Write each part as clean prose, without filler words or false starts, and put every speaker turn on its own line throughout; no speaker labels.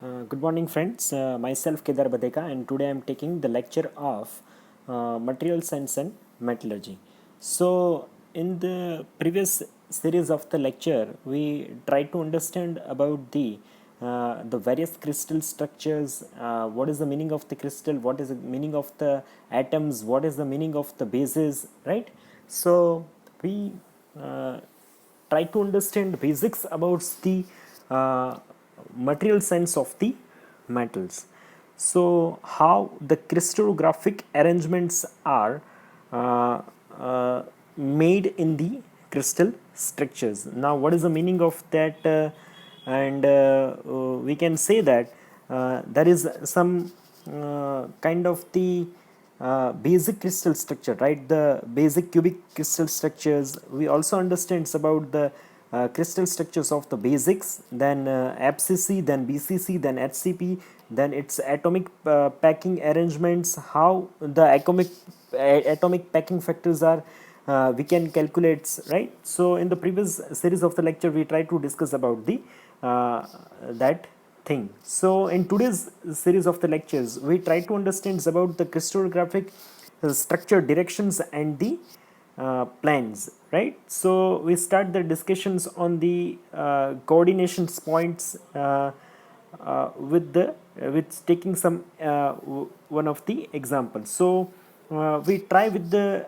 Good morning, friends. Myself Kedar Badeka, and today I'm taking the lecture of material science and metallurgy. So, in the previous series of the lecture, we tried to understand about the various crystal structures. What is the meaning of the crystal? What is the meaning of the atoms? What is the meaning of the bases? Right. So we uh, try to understand basics about the uh, material science of the metals. So, how the crystallographic arrangements are uh, uh, made in the crystal structures. Now, what is the meaning of that? We can say that there is some kind of the basic crystal structure, right? The basic cubic crystal structures. We also understand about the crystal structures of the basics, then FCC, then BCC, then HCP, then its atomic packing arrangements, how the atomic packing factors are we can calculate, right? So in the previous series of the lecture we try to discuss about the that thing. So in today's series of the lectures we try to understand about the crystallographic structure directions and the plans, right? So we start the discussions on the coordination points with taking some one of the examples. So we try with the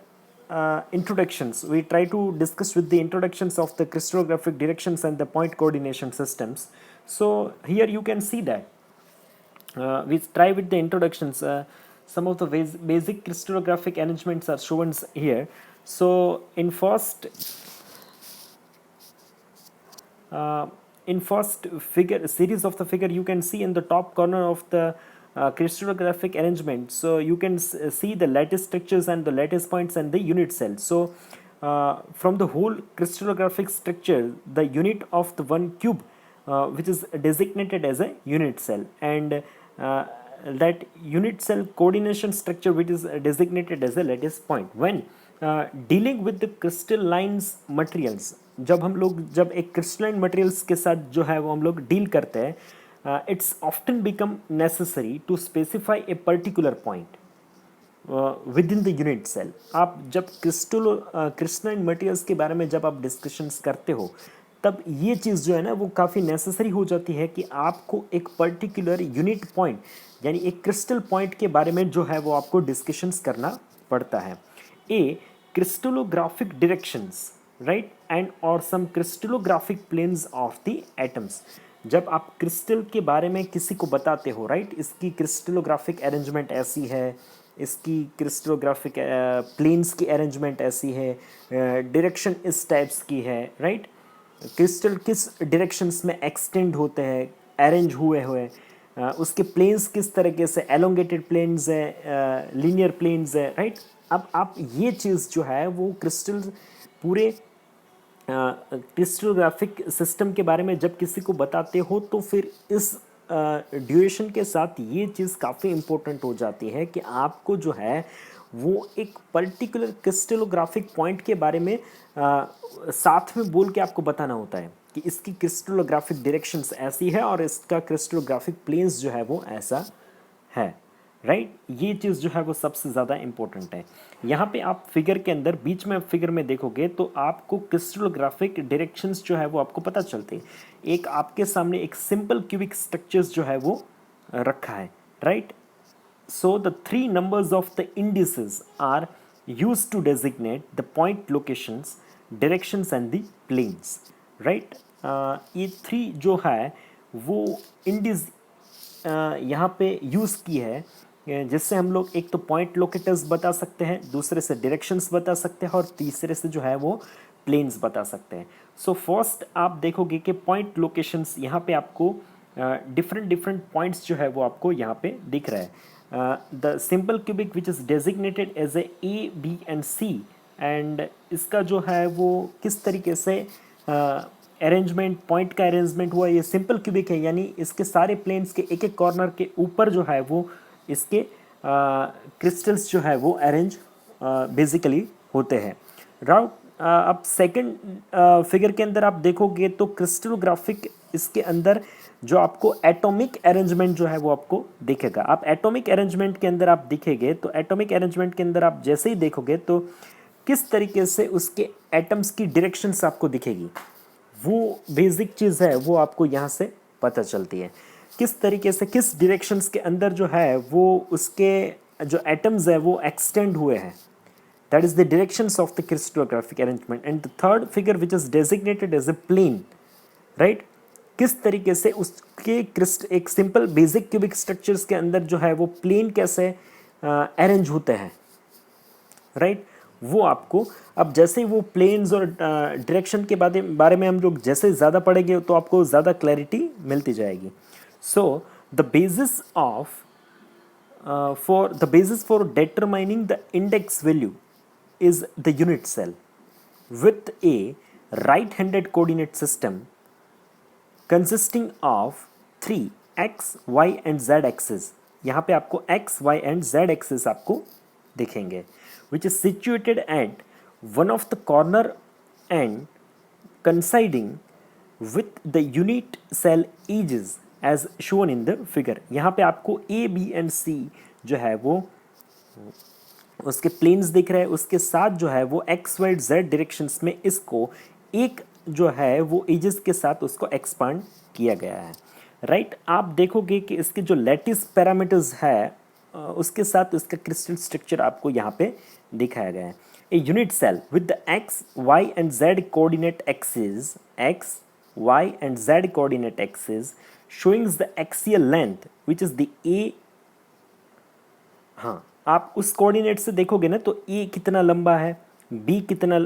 introductions. We try to discuss with the introductions of the crystallographic directions and the point coordination systems. So here you can see that we try with the introductions. Some of the basic crystallographic arrangements are shown here. So uh, in first figure series of the figure, you can see in the top corner of the crystallographic arrangement. So you can see the lattice structures and the lattice points and the unit cells. So from the whole crystallographic structure, the unit of the one cube which is designated as a unit cell, and that unit cell coordination structure which is designated as a lattice point. When dealing with crystallines materials, जब एक crystalline materials के साथ जो है वो हम लोग deal करते हैं, it's often become necessary to specify a particular point within the unit cell. आप जब क्रिस्टलाइन मटेरियल्स के बारे में जब आप डिस्कशंस करते हो, तब ये चीज़ जो है ना वो काफ़ी नेसेसरी हो जाती है कि आपको एक पर्टिकुलर यूनिट पॉइंट यानी एक क्रिस्टल पॉइंट के बारे में जो है वो आपको डिस्कशंस करना पड़ता है. A crystallographic directions, right, and or some crystallographic planes of the atoms. जब आप क्रिस्टल के बारे में किसी को बताते हो, राइट, इसकी क्रिस्टलोग्राफिक अरेंजमेंट ऐसी है, इसकी क्रिस्टलोग्राफिक प्लेन्स की अरेंजमेंट ऐसी है, डायरेक्शन इस टाइप्स की है, राइट, क्रिस्टल किस डायरेक्शंस में एक्सटेंड होते हैं, अरेंज हुए हुए, उसके प्लेन्स किस तरीके से, एलोंगेटेड प्लेन्स है, लीनियर प्लेन्स है, राइट. अब आप ये चीज़ जो है वो क्रिस्टल पूरे क्रिस्टलोग्राफिक सिस्टम के बारे में जब किसी को बताते हो तो फिर इस ड्यूरेशन के साथ ये चीज़ काफ़ी इम्पोर्टेंट हो जाती है कि आपको जो है वो एक पर्टिकुलर क्रिस्टलोग्राफिक पॉइंट के बारे में साथ में बोल के आपको बताना होता है कि इसकी क्रिस्टलोग्राफिक डायरेक्शंस ऐसी है और इसका क्रिस्टलोग्राफिक प्लेन्स जो है वो ऐसा है, राइट. ये चीज़ जो है वो सबसे ज़्यादा इंपॉर्टेंट है. यहाँ पे आप फिगर के अंदर बीच में फिगर में देखोगे तो आपको क्रिस्टलोग्राफिक डायरेक्शंस जो है वो आपको पता चलते हैं. एक आपके सामने एक सिंपल क्यूबिक स्ट्रक्चर्स जो है वो रखा है, right. So the 3 numbers of the indices are use to designate the point locations, directions and the planes, right. ये 3 जो है वो इंडिस यहाँ पे यूज़ की है, जिससे हम लोग एक तो पॉइंट लोकेटर्स बता सकते हैं, दूसरे से डायरेक्शंस बता सकते हैं और तीसरे से जो है वो प्लेन्स बता सकते हैं. सो फर्स्ट आप देखोगे कि पॉइंट लोकेशंस यहाँ पे आपको डिफरेंट पॉइंट्स जो है वो आपको यहाँ पे दिख रहा है. The simple cubic which is designated as A B and C, and इसका जो है वो किस तरीके से अरेंजमेंट, पॉइंट का अरेंजमेंट हुआ, ये सिंपल क्यूबिक है, यानी इसके सारे प्लेन्स के एक एक कॉर्नर के ऊपर जो है वो इसके क्रिस्टल्स जो है वो अरेंज बेसिकली होते हैं. राउट. अब सेकंड फिगर के अंदर आप देखोगे तो क्रिस्टलोग्राफिक इसके अंदर जो आपको एटॉमिक अरेंजमेंट जो है वो आपको दिखेगा। आप एटॉमिक अरेंजमेंट के अंदर आप दिखेंगे तो एटॉमिक अरेंजमेंट के अंदर आप जैसे ही देखोगे तो किस तरीके से उसके एटम्स की डायरेक्शंस आपको दिखेगी, वो बेसिक चीज़ है, वो आपको यहाँ से पता चलती है। किस तरीके से किस डायरेक्शंस के अंदर जो है वो उसके जो एटम्स है वो एक्सटेंड हुए हैं, that is the directions of the crystallographic arrangement. And the third figure which is designated as a plane, right, किस तरीके से उसके एक सिंपल बेसिक क्यूबिक स्ट्रक्चर्स के अंदर जो है वो प्लेन कैसे अरेंज होते हैं, राइट, वो आपको अब जैसे वो प्लेन्स और डायरेक्शन के बारे में हम लोग जैसे ज़्यादा पढ़ेंगे तो आपको ज़्यादा क्लैरिटी मिलती जाएगी। So the basis of the basis for determining the index value is the unit cell with a right-handed coordinate system consisting of 3 x, y and z axis। यहाँ पे आपको x, y and z axis आपको दिखेंगे, which is situated at one of the corner and coinciding with the unit cell edges as shown in the figure। यहाँ पे आपको A, B and C जो है वो उसके प्लेन्स दिख रहे हैं, उसके साथ जो है वो x, y, z डायरेक्शंस में इसको एक जो है वो एजेस के साथ उसको एक्सपांड किया गया है, राइट। आप देखोगे कि इसके जो लैटिस पैरामीटर्स है उसके साथ उसका क्रिस्टल स्ट्रक्चर आपको यहाँ पे दिखाया गया है। A unit cell with the x, y and z coordinate axis, x, y and z coordinate axis showing the axial length which is the a। हाँ, आप उस कोऑर्डिनेट से देखोगे ना तो a कितना लंबा है, b कितना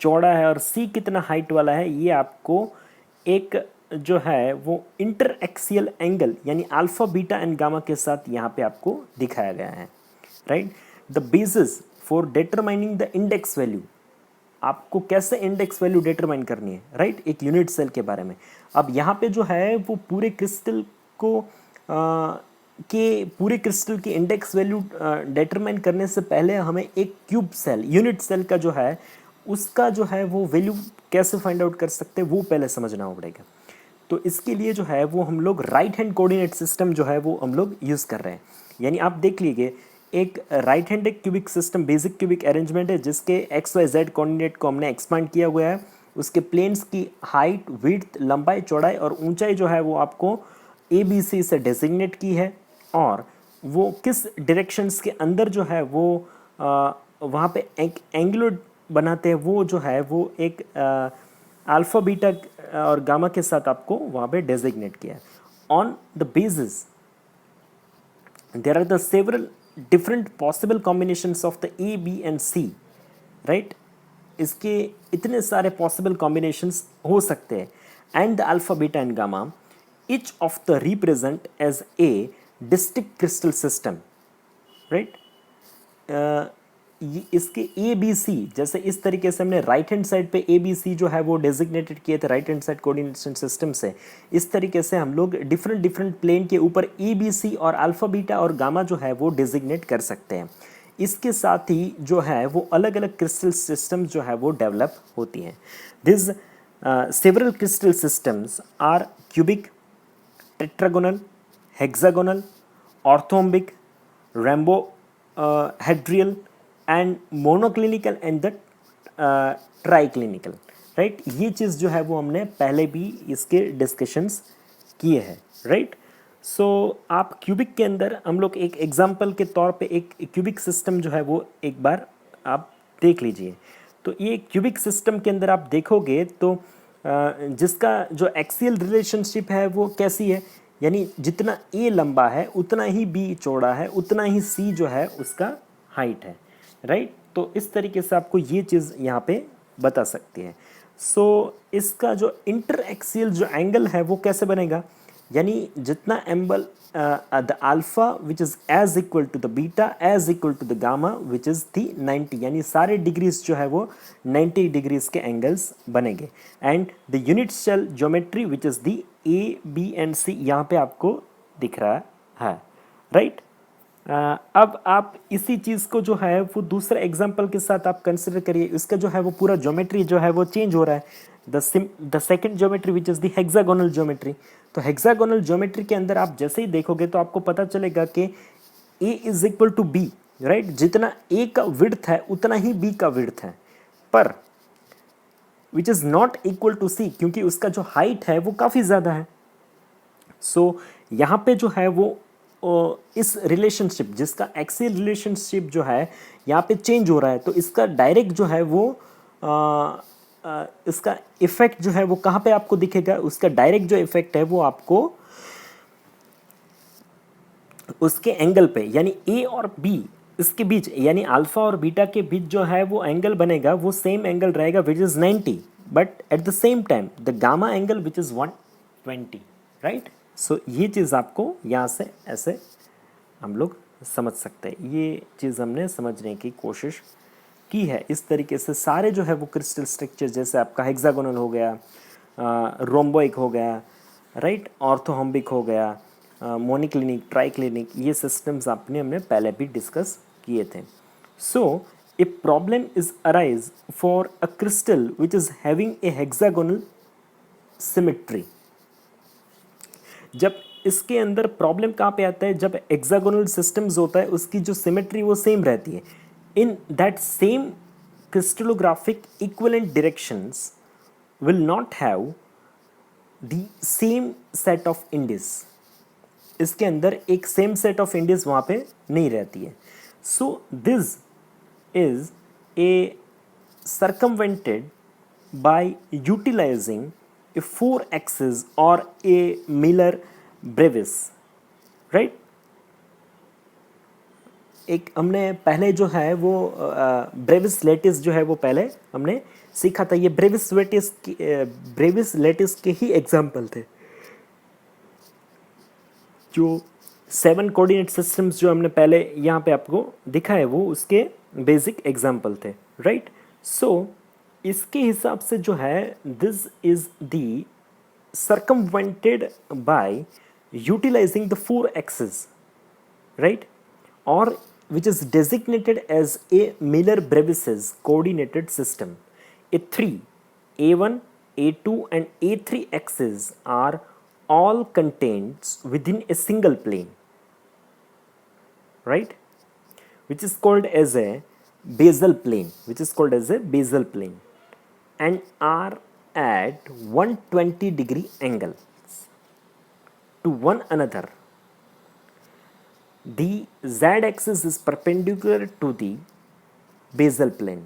चौड़ा है और c कितना हाइट वाला है, ये आपको एक जो है वो इंटर एक्सियल एंगल यानी अल्फा, बीटा एंड गामा के साथ यहाँ पे आपको दिखाया गया है, right. The basis for determining the index value, आपको कैसे इंडेक्स वैल्यू डिटरमाइन करनी है, राइट, एक यूनिट सेल के बारे में। अब यहाँ पे जो है वो पूरे क्रिस्टल को पूरे क्रिस्टल की इंडेक्स वैल्यू डिटरमाइन करने से पहले हमें एक क्यूब सेल, यूनिट सेल का जो है उसका जो है वो वैल्यू कैसे फाइंड आउट कर सकते हैं वो पहले समझना पड़ेगा। तो इसके लिए जो है वो हम लोग राइट हैंड कोऑर्डिनेट सिस्टम जो है वो हम लोग यूज़ कर रहे हैं। यानी आप देख लीजिए एक right handed cubic system basic cubic arrangement है जिसके एक्स, वाई, जेड कोऑर्डिनेट को हमने एक्सपांड किया हुआ है। उसके प्लेन्स की हाइट, विड्थ, लंबाई, चौड़ाई और ऊंचाई जो है वो आपको ABC से डेजिग्नेट की है और वो किस डायरेक्शंस के अंदर जो है वो वहाँ पे एक एंगुलर बनाते हैं, वो जो है वो एक अल्फा, बीटा और गामा के साथ आपको वहाँ पे डेजिग्नेट किया है। On the basis there are the several different possible combinations of the A, B and C, right? इसके इतने सारे possible combinations हो सकते हैं and the alpha, beta and gamma each of the represent as a distinct crystal system, right? इसके A, B, C जैसे इस तरीके से हमने राइट हैंड साइड पे A, B, C जो है वो डेजिग्नेटेड किए थे right hand side coordination system से। इस तरीके से हम लोग डिफरेंट प्लेन के ऊपर A, B, C और अल्फा, बीटा और गामा जो है वो डेजिग्नेट कर सकते हैं। इसके साथ ही जो है वो अलग अलग क्रिस्टल सिस्टम जो है वो डेवलप होती हैं। This several crystal systems are cubic, tetragonal, hexagonal, orthorhombic, rhombohedral and monoclinical and the triclinical, right. ये चीज़ जो है वो हमने पहले भी इसके डिस्कशंस किए हैं, राइट। सो आप क्यूबिक के अंदर हम लोग एक एग्जांपल के तौर पे एक क्यूबिक सिस्टम जो है वो एक बार आप देख लीजिए। तो ये क्यूबिक सिस्टम के अंदर आप देखोगे तो जिसका जो एक्सियल रिलेशनशिप है वो कैसी है, यानी जितना A लंबा है उतना ही B चौड़ा है, उतना ही C जो है उसका हाइट है, राइट। तो इस तरीके से आपको ये चीज़ यहाँ पे बता सकती है। सो इसका जो इंटर एक्सियल जो एंगल है वो कैसे बनेगा, यानी जितना angle the alpha which is as equal to the beta as equal to the gamma which is the 90, यानी सारे डिग्रीज जो है वो 90 डिग्रीज के एंगल्स बनेंगे। And the unit cell geometry which is the A, B and C यहाँ पे आपको दिख रहा है, राइट। अब आप इसी चीज़ को जो है वो दूसरे एग्जाम्पल के साथ आप कंसिडर करिए। इसका जो है वो पूरा ज्योमेट्री जो है वो चेंज हो रहा है। The second geometry which is the hexagonal geometry. तो हेक्सागोनल ज्योमेट्री के अंदर आप जैसे ही देखोगे तो आपको पता चलेगा कि a is equal to b, right. जितना ए का विड्थ है उतना ही बी का विड्थ है, पर which is not equal to c, क्योंकि उसका जो हाइट है वो काफ़ी ज़्यादा है। सो यहाँ पे जो है वो इस रिलेशनशिप, जिसका एक्सियल रिलेशनशिप जो है यहाँ पे चेंज हो रहा है, तो इसका डायरेक्ट जो है वो इसका इफेक्ट जो है वो कहाँ पे आपको दिखेगा, उसका डायरेक्ट जो इफेक्ट है वो आपको उसके एंगल पे, यानी ए और बी इसके बीच, यानी अल्फा और बीटा के बीच जो है वो एंगल बनेगा, वो सेम एंगल रहेगा which is 90, but at the same time the gamma angle which is 120, right. So ये चीज़ आपको यहाँ से ऐसे हम लोग समझ सकते हैं। ये चीज़ हमने समझने की कोशिश की है। इस तरीके से सारे जो है वो क्रिस्टल स्ट्रक्चर, जैसे आपका हेक्सागोनल हो गया, रोम्बोइक हो गया, राइट, ऑर्थोहोम्बिक हो गया, मोनिक्लिनिक, ट्राइक्लिनिक, ये सिस्टम्स हमने पहले भी डिस्कस किए थे। So a problem is arise for a crystal which is having a hexagonal symmetry. जब इसके अंदर प्रॉब्लम कहाँ पे आता है, जब हेक्सागोनल सिस्टम्स होता है उसकी जो सिमेट्री वो सेम रहती है। In that same crystallographic equivalent directions will not have the same set of indices। इसके अंदर एक सेम सेट ऑफ इंडिस वहाँ पे नहीं रहती है। So this is a circumvented by utilizing a 4 axis or a Miller brevis, right। एक हमने पहले जो है वो ब्रेविस लेटिस जो है वो पहले हमने सीखा था। ये ब्रेविस लेटिस के ही एग्जाम्पल थे। जो 7 कोऑर्डिनेट सिस्टम्स जो हमने पहले यहाँ पे आपको दिखा है वो उसके बेसिक एग्जाम्पल थे, राइट। सो इसके हिसाब से जो है this is the circumvented by utilizing the 4 axes, right, or which is designated as a Miller-Brevis's coordinated system. A 3, A1, A2 and A3 axes are all contained within a single plane, right, which is called as a basal plane, and are at 120-degree angles to one another. The z-axis is perpendicular to the basal plane.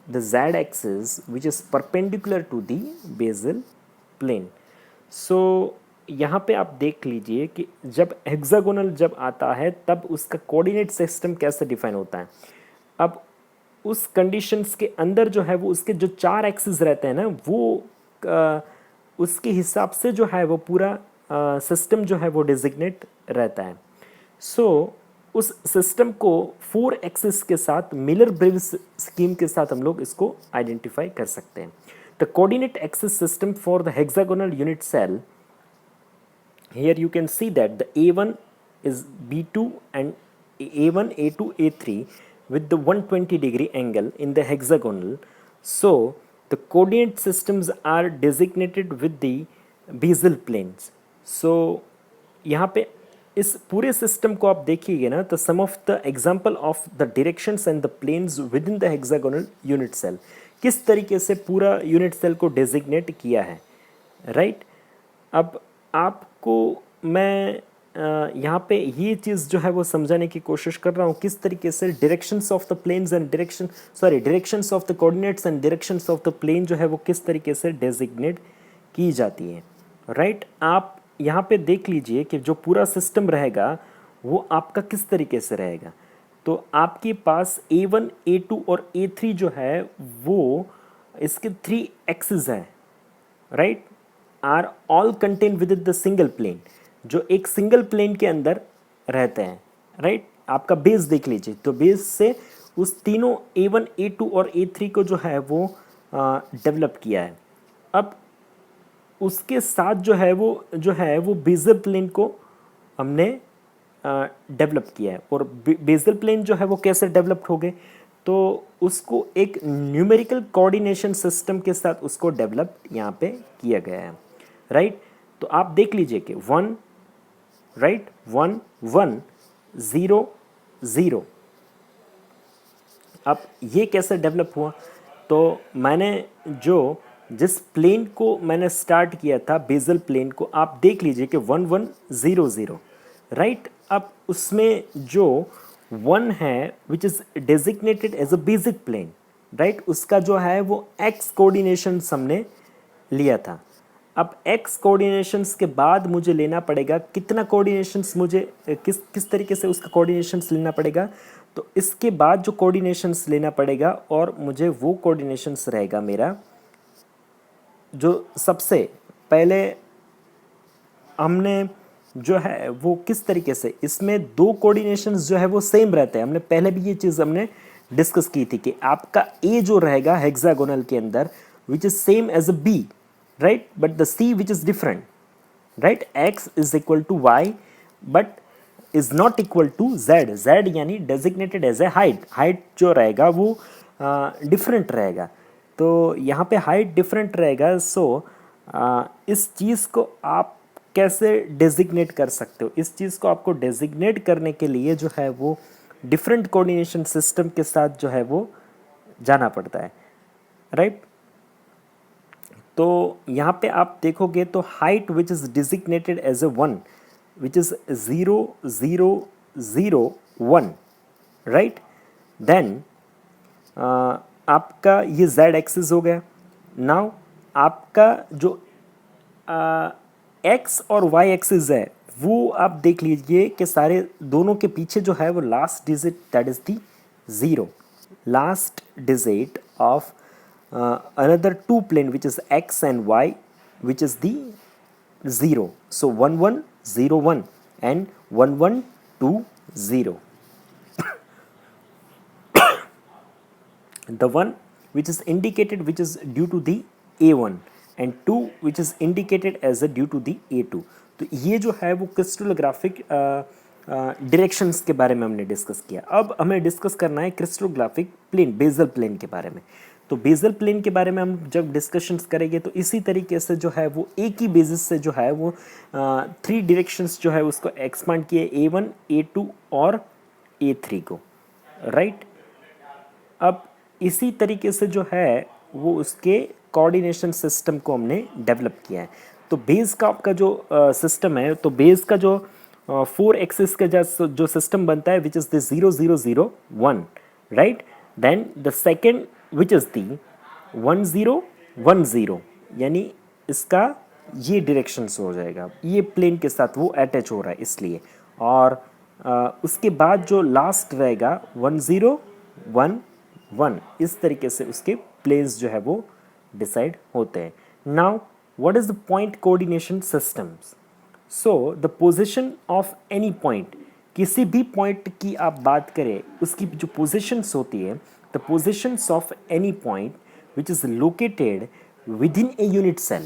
The z-axis which is perpendicular to the basal plane. So यहाँ पे आप देख लीजिए कि जब hexagonal जब आता है तब उसका कोऑर्डिनेट सिस्टम कैसे डिफाइन होता है। अब उस कंडीशंस के अंदर जो है वो उसके जो 4 एक्सिस रहते हैं ना, वो उसके हिसाब से जो है वो पूरा सिस्टम जो है वो डिजिग्नेट रहता है। सो उस सिस्टम को 4 एक्सिस के साथ मिलर ब्रेविस स्कीम के साथ हम लोग इसको आइडेंटिफाई कर सकते हैं। The coordinate axis system for the hexagonal unit cell, here you can see that the A1 is B2 and A1, A2, A3 with the 120-degree angle in the hexagonal. So the coordinate systems are designated with the basal planes. So यहाँ पे इस पूरे system को आप देखिएगा ना, तो some of the example of the directions and the planes within the hexagonal unit cell, किस तरीके से पूरा यूनिट सेल को डेजिग्नेट किया है, राइट। अब आपको मैं यहाँ पे ये चीज़ जो है वो समझाने की कोशिश कर रहा हूँ किस तरीके से directions of the planes and directions of the coordinates and directions of the plane जो है वो किस तरीके से डेजिग्नेट की जाती है, राइट। आप यहाँ पे देख लीजिए कि जो पूरा सिस्टम रहेगा वो आपका किस तरीके से रहेगा। तो आपके पास A1, A2 और A3 जो है वो इसके 3 एक्सिस हैं, right, are all contain within the single plane, जो एक सिंगल प्लेन के अंदर रहते हैं, राइट। आपका बेस देख लीजिए, तो बेस से उस तीनों A1, A2 और A3 को जो है वो डेवलप किया है। अब उसके साथ जो है वो बेसल प्लेन को हमने डेवलप किया है। और बेसल प्लेन जो है वो कैसे डेवलप्ड हो गए, तो तो उसको एक न्यूमेरिकल कोऑर्डिनेशन सिस्टम के साथ उसको डेवलप यहाँ पे किया गया है, राइट। तो आप देख लीजिए कि 1, राइट, 1 1 0 0। अब ये कैसे डेवलप हुआ? तो मैंने जिस प्लेन को मैंने स्टार्ट किया था, बेजल प्लेन को, आप देख लीजिए कि 1 1 0 0, राइट। अब उसमें जो 1 है which is designated as a basic plane, right, उसका जो है वो एक्स कोऑर्डिनेशन हमने लिया था। अब एक्स कोऑर्डिनेशंस के बाद मुझे लेना पड़ेगा कितना कोऑर्डिनेशंस, मुझे किस तरीके से उसका कोऑर्डिनेशंस लेना पड़ेगा। तो इसके बाद जो कोऑर्डिनेशंस लेना पड़ेगा, और मुझे वो कोऑर्डिनेशंस रहेगा मेरा जो सबसे पहले हमने जो है वो किस तरीके से, इसमें दो कोऑर्डिनेशंस जो है वो सेम रहते हैं। हमने पहले भी ये चीज़ हमने डिस्कस की थी कि आपका ए जो रहेगा हेक्सागोनल के अंदर which is same as A B, right, but the c which is different, right, x is equal to y but is not equal to z यानी designated as a height जो रहेगा वो डिफरेंट रहेगा। तो यहाँ पे हाइट डिफरेंट रहेगा। सो इस चीज़ को आप कैसे डेजिग्नेट कर सकते हो? इस चीज़ को आपको डेजिग्नेट करने के लिए जो है वो डिफरेंट कोऑर्डिनेशन सिस्टम के साथ जो है वो जाना पड़ता है, राइट। तो यहाँ पे आप देखोगे तो height which is designated as A 1 which is 0 0 0 1, right. Then आपका ये z एक्सिस हो गया। नाउ आपका जो x और y एक्सिस है वो आप देख लीजिए कि सारे दोनों के पीछे जो है वो last digit that is the 0, last digit of another two plane which is x and y which is the 0. So 1 1 0 1 and 1 1 2 0. The one which is indicated which is due to the A1 and 2 which is indicated as a due to the A2. तो ये जो है वो crystallographic directions के बारे में हमने discuss किया। अब हमें डिस्कस करना है क्रिस्टलोग्राफिक प्लेन, बेजल प्लेन के बारे में। तो बेजल प्लेन के बारे में हम जब डिस्कशंस करेंगे तो इसी तरीके से जो है वो एक ही बेसिस से जो है वो 3 डायरेक्शंस जो है उसको एक्सपांड किए, A1 A2 और A3 को, राइट। अब इसी तरीके से जो है वो उसके कोऑर्डिनेशन सिस्टम को हमने डेवलप किया है। तो बेस का आपका जो सिस्टम है, तो बेस का जो 4 एक्सिस का जो सिस्टम बनता है which is the 0 0 0 1, right. Then the second which is the 1 0 1 0, यानी इसका ये डायरेक्शंस हो जाएगा, ये प्लेन के साथ वो अटैच हो रहा है इसलिए। और उसके बाद जो लास्ट रहेगा 1 0 1 1, इस तरीके से उसके प्लेन्स जो है वो डिसाइड होते हैं। Now what is the point coordination systems? So the position of any point, किसी भी पॉइंट की आप बात करें उसकी जो पोजिशंस होती है, the positions of any point which is located within a unit cell,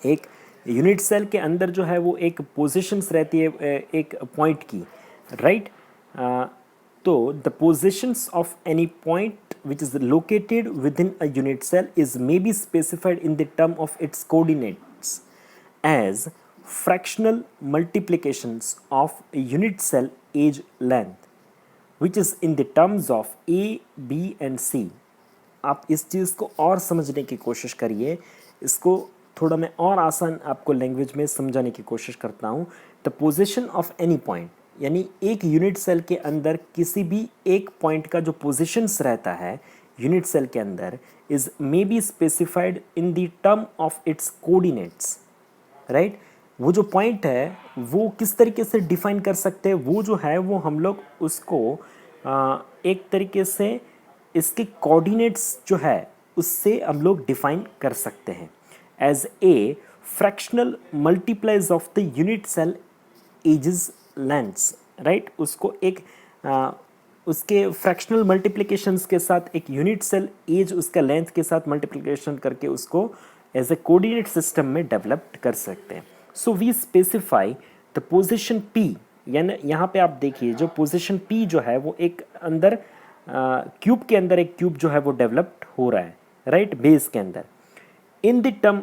एक यूनिट सेल के अंदर जो है वो एक पोजिशंस रहती है एक पॉइंट की, राइट। तो the positions of any point which is located within a unit cell is may be specified in the term of its coordinates as fractional multiplications of a unit cell age length which is in the terms of A, B and C. आप इस चीज़ को और समझने की कोशिश करिए, इसको थोड़ा मैं और आसान आपको लैंग्वेज में समझाने की कोशिश करता हूँ। The position of any point, यानी एक यूनिट सेल के अंदर किसी भी एक पॉइंट का जो पोजिशंस रहता है यूनिट सेल के अंदर is may be specified in the term of its coordinates, right. वो जो पॉइंट है वो किस तरीके से डिफाइन कर सकते हैं, वो जो है वो हम लोग उसको एक तरीके से इसके कोऑर्डिनेट्स जो है उससे हम लोग डिफाइन कर सकते हैं as a fractional multiplies of the unit cell axes lengths, right. उसको एक उसके फ्रैक्शनल मल्टीप्लिकेशंस के साथ एक यूनिट सेल एज उसका लेंथ के साथ मल्टीप्लिकेशन करके उसको एज ए कोऑर्डिनेट सिस्टम में डेवलप कर सकते हैं। So we specify the position P, यानी यहाँ पे आप देखिए जो पोजिशन P जो है वो एक अंदर क्यूब के अंदर एक क्यूब जो है वो डेवलप्ड हो रहा है, राइट, बेस के अंदर। In the term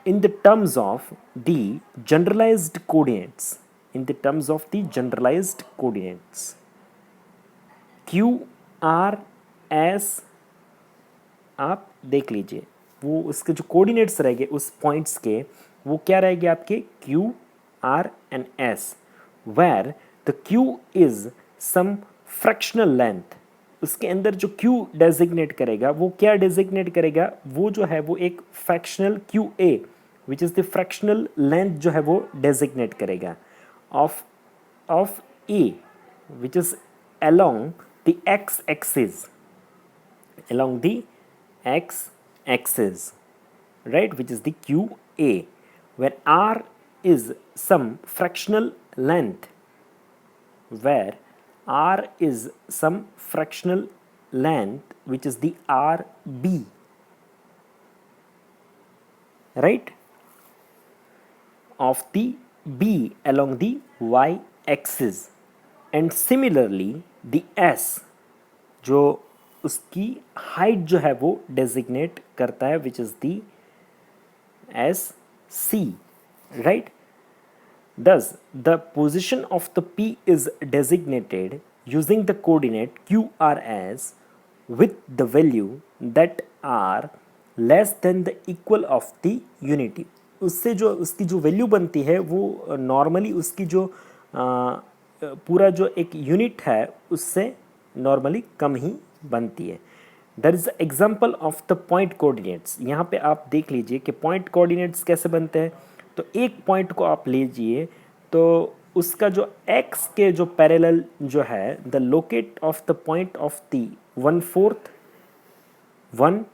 in the terms of the generalized coordinates, in the terms of the generalized coordinates, q r s, आप देख लीजिए वो उसके जो कोऑर्डिनेट्स रहेंगे उस पॉइंट्स के, वो क्या रहेंगे आपके q r and s, where the q is some fractional length। उसके अंदर जो q डेजिग्नेट करेगा वो क्या डेजिग्नेट करेगा, वो जो है वो एक fractional qa which is the fractional length जो है वो डेजिग्नेट करेगा of a which is along the x axis, along the x axis, right, which is the qa, where r is some fractional length, where r is some fractional length which is the rb, right, of the b along the y axis, and similarly the s जो उसकी height जो है वो designate करता है which is the S C, right. Thus, the position of the P is designated using the coordinate QRS with the value that are less than the equal of the unity। उससे जो उसकी जो value बनती है वो normally उसकी जो पूरा जो एक यूनिट है उससे नॉर्मली कम ही बनती है। That is example of the point coordinates. यहाँ पे आप देख लीजिए कि पॉइंट कोऑर्डिनेट्स कैसे बनते हैं। तो एक पॉइंट को आप लीजिए तो उसका जो x के जो पैरेलल जो है the locate of the point of the 1/4, 1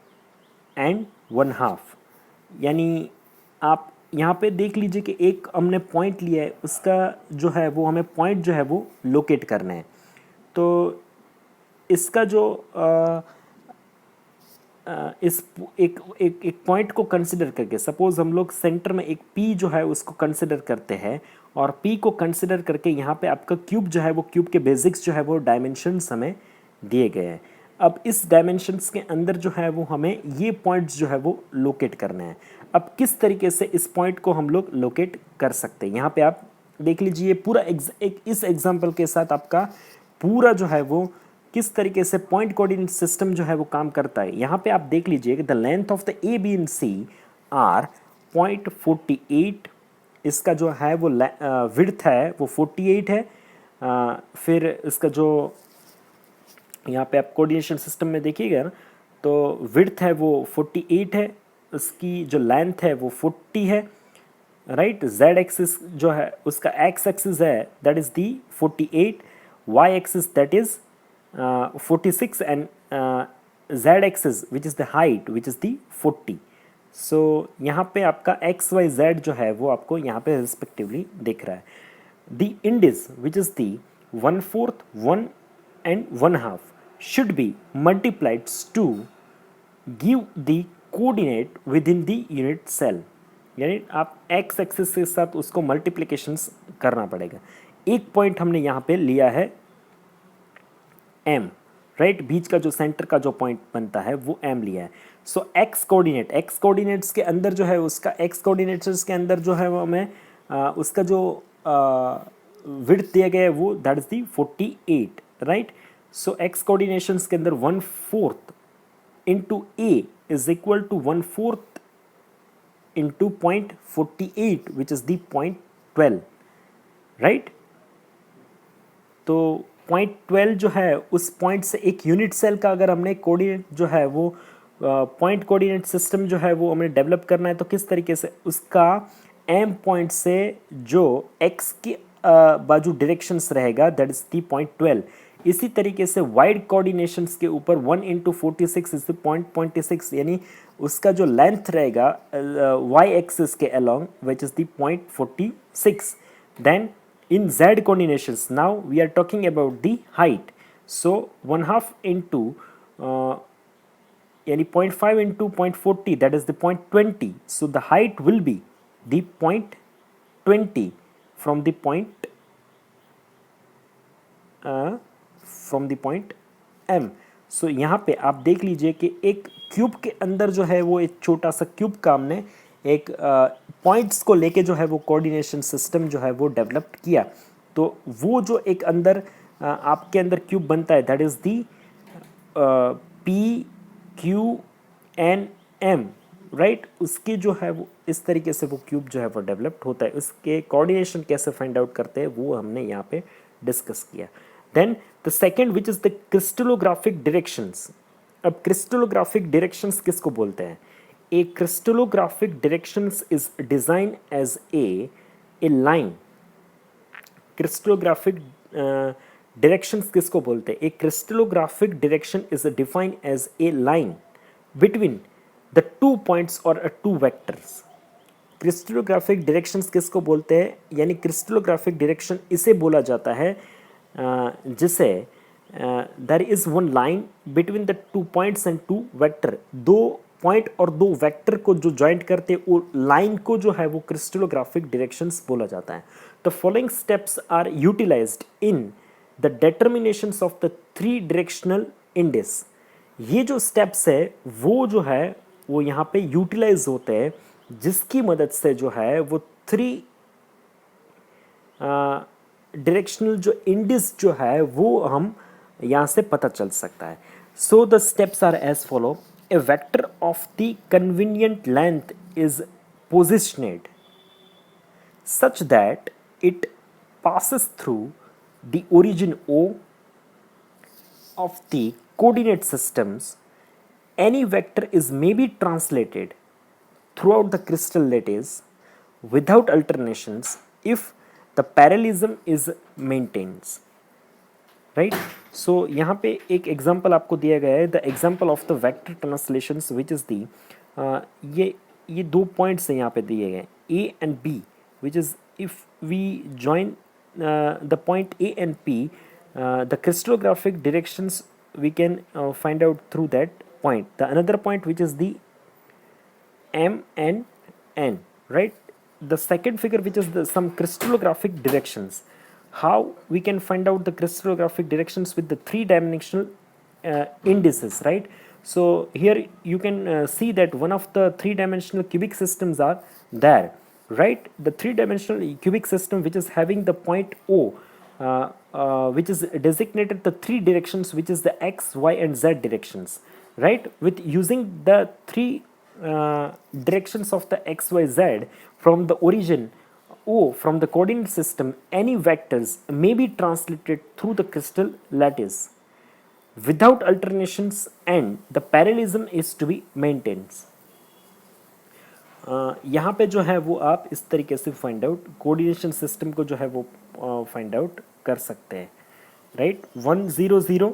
and 1/2, यानी आप यहाँ पे देख लीजिए कि एक हमने पॉइंट लिया है, उसका जो है वो हमें पॉइंट जो है वो लोकेट करना है। तो इसका जो इस एक पॉइंट को कंसिडर करके, सपोज हम लोग सेंटर में एक P जो है उसको कंसिडर करते हैं और P को कंसिडर करके यहाँ पे आपका क्यूब जो है वो क्यूब के बेसिक्स जो है वो डायमेंशंस हमें दिए गए हैं। अब इस डायमेंशंस के अंदर जो है वो हमें ये पॉइंट्स जो है वो लोकेट करना है। अब किस तरीके से इस पॉइंट को हम लोग लोकेट कर सकते हैं, यहाँ पे आप देख लीजिए पूरा इस एग्जाम्पल के साथ आपका पूरा जो है वो किस तरीके से पॉइंट कोऑर्डिनेट सिस्टम जो है वो काम करता है। यहाँ पे आप देख लीजिए कि the length of the A B and C are 0.48, इसका जो है वो विड्थ है वो 48 है। फिर इसका जो यहाँ पे आप कोऑर्डिनेशन सिस्टम में देखिएगा ना, तो विड्थ है वो 48 है, उसकी जो लेंथ है वो 40 है, राइट। जेड एक्सिस जो है उसका एक्स एक्सिस है that is the 48, y axis that is 46 and z axis which is the height which is the 40। so यहाँ पे आपका x y z जो है वो आपको यहाँ पे रिस्पेक्टिवली दिख रहा है। the indices which is the 1/4, 1 and 1/2 should be multiplied to give the coordinate within the unit cell, यानी आप x एक्सिस के साथ उसको मल्टीप्लिकेशंस करना पड़ेगा। एक पॉइंट हमने यहाँ पे लिया है m, राइट, बीच का जो सेंटर का जो पॉइंट बनता है वो m लिया है। सो x कोऑर्डिनेट्स के अंदर जो है उसका x कोऑर्डिनेट्स के अंदर जो है वो हमें उसका जो विड्थ दिया गया है वो that is the 48, right. So x coordinations के अंदर 1/4 into a is equal to 1/4 into 0.48 which is the 0.12, right. तो 0.12 जो है उस पॉइंट से एक यूनिट सेल का अगर हमने कोऑर्डिनेट जो है वो पॉइंट कोऑर्डिनेट सिस्टम जो है वो हमें डेवलप करना है, तो किस तरीके से उसका m पॉइंट से जो x की बाजू डायरेक्शंस रहेगा दैट इज दी 0.12। इसी तरीके से वाइड कोऑर्डिनेशंस के ऊपर 1 इंटू 46 इज 0.26, यानी उसका जो लेंथ रहेगा y एक्सिस के along which is the 0.46। Then in z coordinations now we are talking about the height, so 1/2 into yani 0.5 into 0.40 that is the 0.20, so the height will be the 0.20 from the point m। सो यहाँ पे आप देख लीजिए कि एक cube के अंदर जो है वो एक छोटा सा क्यूब का हमने एक पॉइंट्स को लेके जो है वो कोऑर्डिनेशन सिस्टम जो है वो डेवलप किया। तो वो जो एक अंदर आपके अंदर क्यूब बनता है, that is the P Q N M, right. उसके जो है वो इस तरीके से वो क्यूब जो है वो डेवलप्ड होता है। उसके कोऑर्डिनेशन कैसे फाइंड आउट करते हैं वो हमने यहाँ पे डिस्कस किया। Then the second which is the crystallographic directions. अब क्रिस्टलोग्राफिक डायरेक्शंस किसको बोलते हैं? A crystallographic directions is design as a line. Crystallographic directions किसको बोलते हैं? A crystallographic direction is defined as a line between the two points और two vectors. Crystallographic directions किसको बोलते हैं? यानी क्रिस्टलोग्राफिक डायरेक्शन इसे बोला जाता है जिसे there is one line between the two points and two vector. दो पॉइंट और दो वेक्टर को जो ज्वाइंट करते वो लाइन को जो है वो क्रिस्टलोग्राफिक डायरेक्शंस बोला जाता है। The following steps are utilized in the determinations of the three directional index. ये जो स्टेप्स है वो जो है वो यहाँ पे यूटिलाइज होते हैं, जिसकी मदद से जो है वो थ्री डायरेक्शनल जो इंडिस जो है वो हम यहाँ से पता चल सकता है। So the steps are as follow. A vector of the convenient length is positioned such that it passes through the origin O of the coordinate systems. Any vector is may be translated throughout the crystal lattice without alternations if the parallelism is maintained. Right? So यहाँ पे एक example आपको दिया गया है, the example of the vector translations which is the ये दो पॉइंट्स हैं यहाँ पे दिए गए A and B, which is if we join the point A and P, the crystallographic directions we can find out through that point. The another point which is the M and N, right? The second figure which is the some crystallographic directions. How we can find out the crystallographic directions with the three-dimensional indices, right? So here you can see that one of the three-dimensional cubic systems are there. Right, the three-dimensional cubic system which is having the point O, which is designated the three directions, which is the x, y, and z directions. Right, with using the three directions of the x, y, z from the origin O from the coordinate system, any vectors may be translated through the crystal lattice without alternations, and the parallelism is to be maintained. यहाँ पे जो है वो आप इस तरीके से find out coordination system को जो है वो फाइंड आउट कर सकते हैं। राइट, 100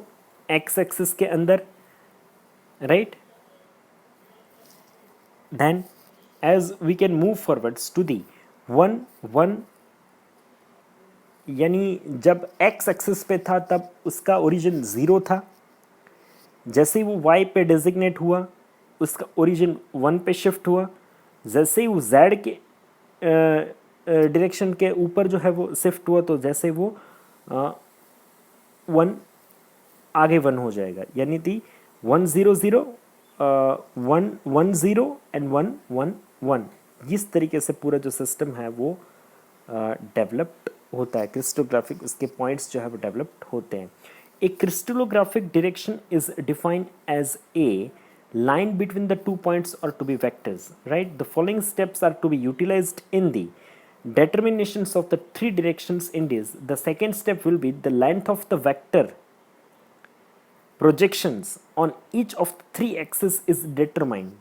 एक्स एक्सिस के अंदर, right. Then as we can move forwards to the 1 यानी जब एक्स एक्सिस पे था तब उसका ओरिजिन 0 था। जैसे ही वो वाई पे डेजिग्नेट हुआ उसका ओरिजिन 1 पे शिफ्ट हुआ। जैसे ही वो z के डायरेक्शन के ऊपर जो है वो शिफ्ट हुआ तो जैसे वो 1 आगे 1 हो जाएगा, यानी थी 100 110 एंड 111। इस तरीके से पूरा जो सिस्टम है वो डेवलप्ड होता है। क्रिस्टलोग्राफिक उसके पॉइंट्स जो है वो डेवलप्ड होते हैं। A crystallographic direction is defined as a line between the 2 points or to be vectors, right? The following steps are to be utilized in the determinations of the three directions indices. The second step will be the length of the vector projections on each of the three axes is determined.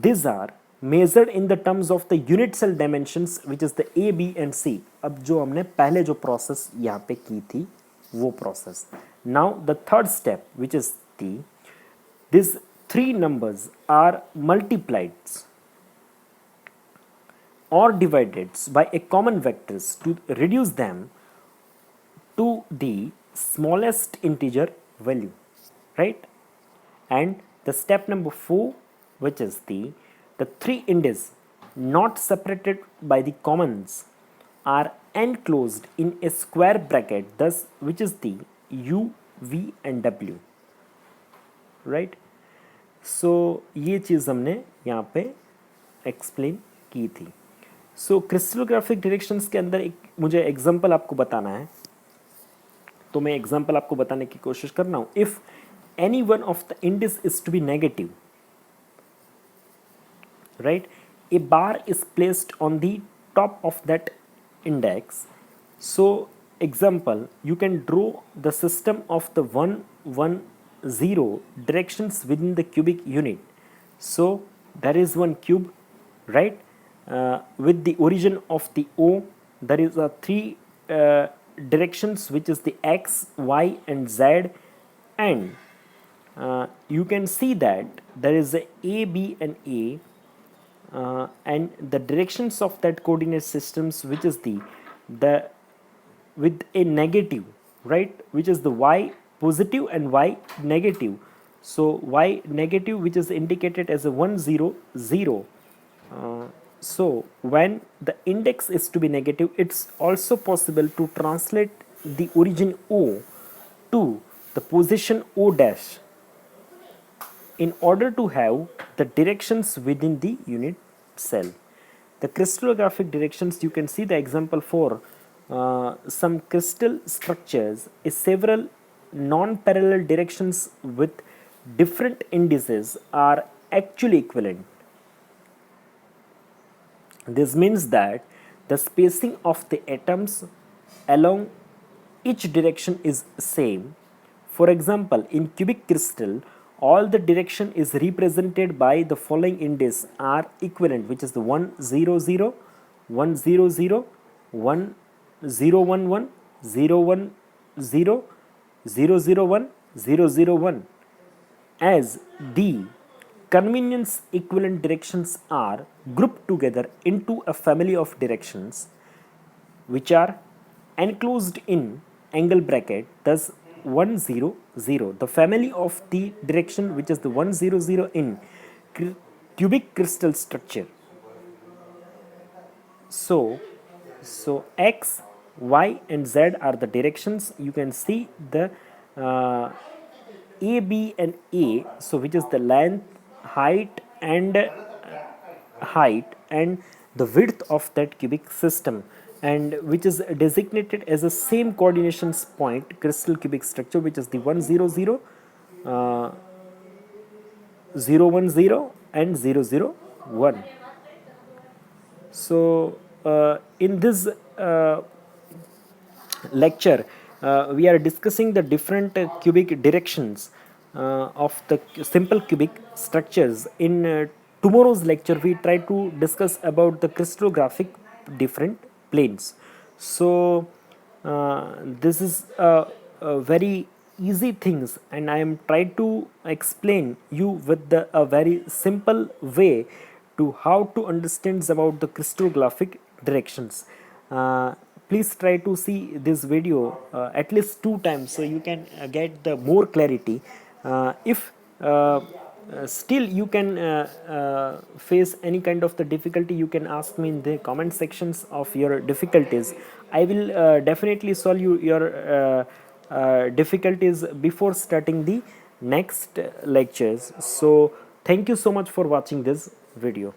These are measured in the terms of the unit cell dimensions, which is the A, B and C. अब जो हमने पहले जो process यहाँ पे की थी वो process. Now the third step, which is the these three numbers are multiplied or divided by a common vectors to reduce them to the smallest integer value, right? And the step number 4, which is the three indices not separated by the commons are enclosed in a square bracket, thus which is the U V and W, right. So ये चीज़ हमने यहाँ पे explain की थी। सो crystallographic directions के अंदर एक मुझे एग्जांपल आपको बताना है, तो मैं एग्जांपल आपको बताने की कोशिश कर रहा हूँ। If any one of the index is to be negative, right, a bar is placed on the top of that index. So example, you can draw the system of the 1 1 0 directions within the cubic unit. So there is one cube, right, with the origin of the O. There is a three directions, which is the X, Y and Z, and you can see that there is a B and A, and the directions of that coordinate systems, which is the with a negative, right, which is the Y positive and Y negative. So Y negative, which is indicated as a 1 0 0. So when the index is to be negative, it's also possible to translate the origin O to the position O dash in order to have the directions within the unit cell. The crystallographic directions, you can see the example for some crystal structures is several non-parallel directions with different indices are actually equivalent. This means that the spacing of the atoms along each direction is same. For example, in cubic crystal, all the direction is represented by the following indices are equivalent, which is the 1 0 0, 1 0 0, 1 0 1 1, 0 1 0, 0 0 1, 0 0 1, as the convenience equivalent directions are grouped together into a family of directions which are enclosed in angle bracket, thus 1 0 0. The family of the direction, which is the 1 0 0 in cubic crystal structure. So X, Y and Z are the directions. You can see the A, B and A, so which is the length, height and the width of that cubic system, and which is designated as the same coordinations point crystal cubic structure, which is the 1 0 0, 0 1 0 and 0 0 1. So in this lecture, we are discussing the different cubic directions of the simple cubic structures. In tomorrow's lecture, we try to discuss about the crystallographic different planes. So this is a very easy things, and I am trying to explain you with a very simple way to how to understand about the crystallographic directions. Please try to see this video at least 2 times so you can get the more clarity. If still you can face any kind of the difficulty, you can ask me in the comment sections of your difficulties. I will definitely solve your difficulties before starting the next lectures. So thank you so much for watching this video.